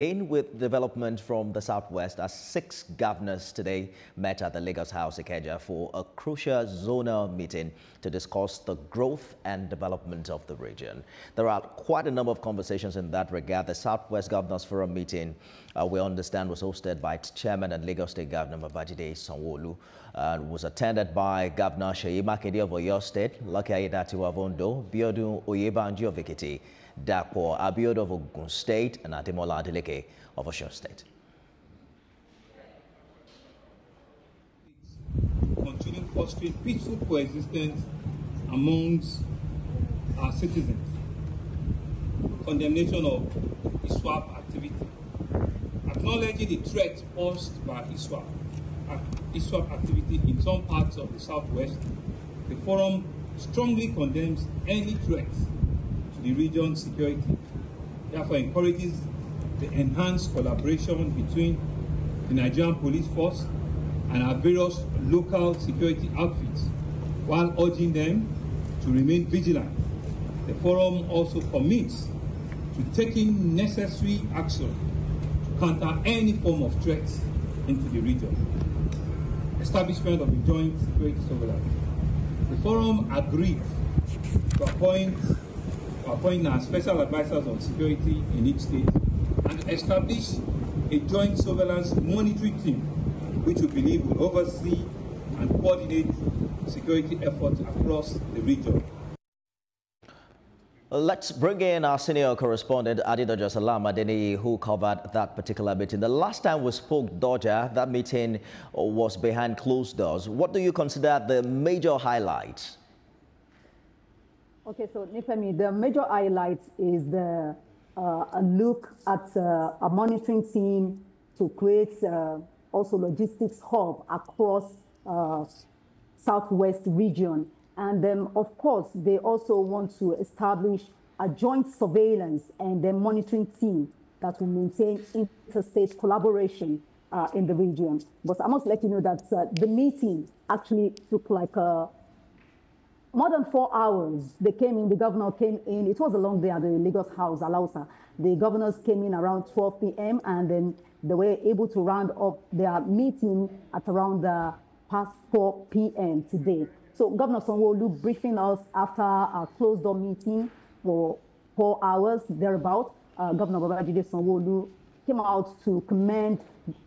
In with development from the southwest, as 6 governors today met at the Lagos House Ikeja for a crucial zonal meeting to discuss the growth and development of the region. There are quite a number of conversations in that regard. The Southwest Governors Forum meeting, we understand, was hosted by its chairman and Lagos State Governor Babajide Sanwo-Olu, and was attended by Governor Seyi Makinde of Oyo State, Lucky Aiyedatiwa of Ondo, Biodun Oyebanji of Ekiti, Dapo Abiodun of Ogun State, and Ademola Adeleke of Osun State. Continue fostering peaceful coexistence amongst our citizens. Condemnation of ISWAP activity. Acknowledging the threat posed by ISWAP activity in some parts of the southwest, the forum strongly condemns any threats to the region's security. Therefore, encourages the enhanced collaboration between the Nigerian police force and our various local security outfits, while urging them to remain vigilant. The forum also commits to taking necessary action to counter any form of threats into the region. Establishment of the joint security surveillance. The forum agreed to appoint our special advisors on security in each state and establish a joint surveillance monitoring team, which we believe will oversee and coordinate security efforts across the region. Let's bring in our senior correspondent, Adedoja Salam Adeni, who covered that particular meeting. The last time we spoke, Doja, that meeting was behind closed doors. What do you consider the major highlights? Okay, so Nifemi, the major highlight is a look at a monitoring team to create also logistics hub across southwest region. And of course, they also want to establish a joint surveillance and a monitoring team that will maintain interstate collaboration in the region. But I must let you know that the meeting actually took like more than 4 hours. They came in, the governor came in. It was a long day at the Lagos House, Alausa. The governors came in around 12 p.m. and then they were able to round up their meeting at around past 4 p.m. today. So Governor Sanwo-Olu briefing us after a closed-door meeting for 4 hours, thereabout. Governor Babajide Sanwo-Olu came out to commend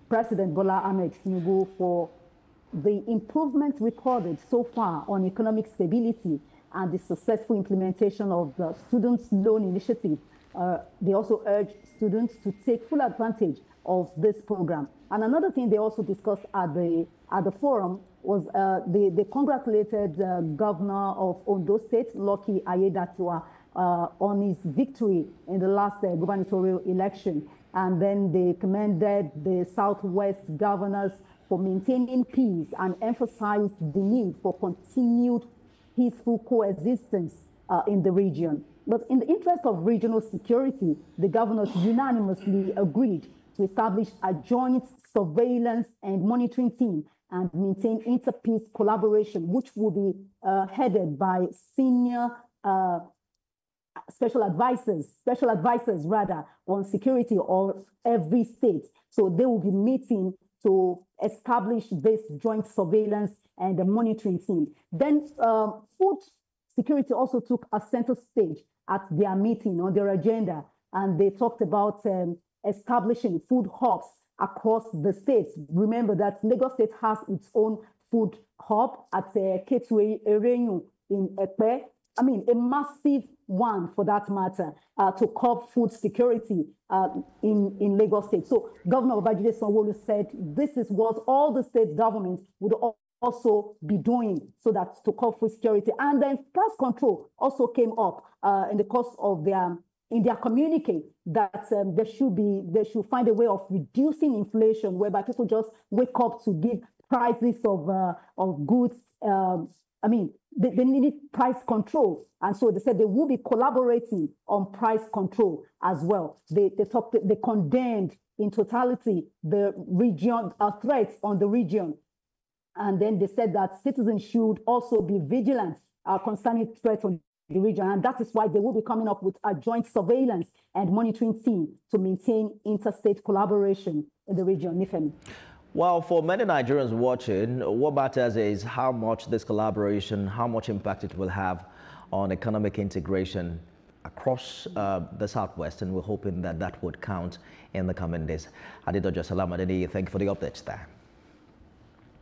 President Bola Ahmed Tinubu for the improvement recorded so far on economic stability and the successful implementation of the Students' Loan Initiative. They also urged students to take full advantage of this program. And another thing they also discussed at the forum was they congratulated Governor of Ondo State, Lucky Aiyedatiwa, on his victory in the last gubernatorial election. And then they commended the Southwest governors for maintaining peace and emphasized the need for continued peaceful coexistence in the region. But in the interest of regional security, the governors unanimously agreed to establish a joint surveillance and monitoring team and maintain inter-peace collaboration, which will be headed by senior special advisors rather, on security of every state. So they will be meeting to establish this joint surveillance and the monitoring team. Then food security also took a center stage at their meeting on their agenda, and they talked about establishing food hubs across the states. Remember that Lagos State has its own food hub at Ketue Erenyu in Ekpe. I mean, a massive one for that matter, to curb food security in Lagos State. So Governor Babajide Sanwo-Olu said this is what all the state governments would also be doing so that to curb food security. And then price control also came up in the course of their communique that they should find a way of reducing inflation, whereby people just wake up to give prices of goods. They needed price control, and so they said they will be collaborating on price control as well. They condemned in totality the region threats on the region, and then they said that citizens should also be vigilant concerning threats on the region. And that is why they will be coming up with a joint surveillance and monitoring team to maintain interstate collaboration in the region. Nifemi. Well, for many Nigerians watching, what matters is how much this collaboration, how much impact it will have on economic integration across the Southwest, and we're hoping that that would count in the coming days. Adedojo Salamadeni, thank you for the updates there.